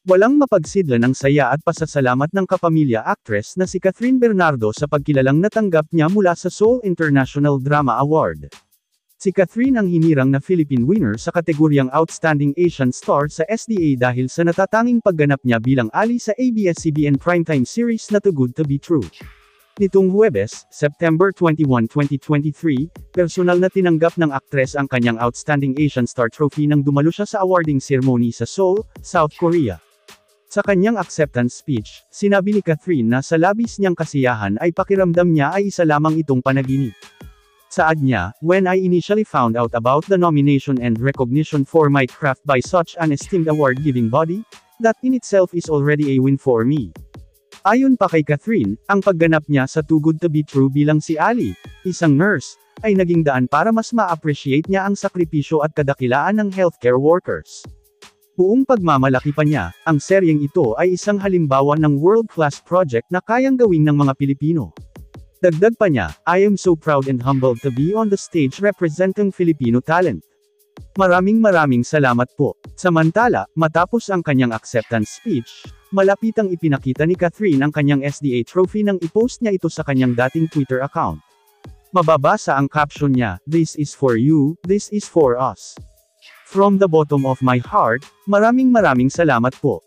Walang mapagsidlan ang saya at pasasalamat ng kapamilya actress na si Catherine Bernardo sa pagkilalang natanggap niya mula sa Seoul International Drama Award. Si Catherine ang hinirang na Philippine winner sa kategoryang Outstanding Asian Star sa SDA dahil sa natatanging pagganap niya bilang Ali sa ABS-CBN primetime series na Too Good to Be True. Nitong Huwebes, September 21, 2023, personal na tinanggap ng aktres ang kanyang Outstanding Asian Star Trophy nang dumalo siya sa awarding ceremony sa Seoul, South Korea. Sa kanyang acceptance speech, sinabi ni Catherine na sa labis niyang kasiyahan ay pakiramdam niya ay isa lamang itong panaginip. Saad niya, "When I initially found out about the nomination and recognition for my craft by such an esteemed award-giving body, that in itself is already a win for me." Ayon pa kay Catherine, ang pagganap niya sa Too Good to Be True bilang si Ali, isang nurse, ay naging daan para mas ma-appreciate niya ang sakripisyo at kadakilaan ng healthcare workers. Buong pagmamalaki pa niya, ang seryeng ito ay isang halimbawa ng world-class project na kayang gawin ng mga Pilipino. Dagdag pa niya, "I am so proud and humbled to be on the stage representing Filipino talent. Maraming salamat po." Samantala, matapos ang kanyang acceptance speech, malapitang ipinakita ni Catherine ang kanyang SDA trophy nang ipost niya ito sa kanyang dating Twitter account. Mababasa ang caption niya, "This is for you, this is for us. From the bottom of my heart, maraming salamat po."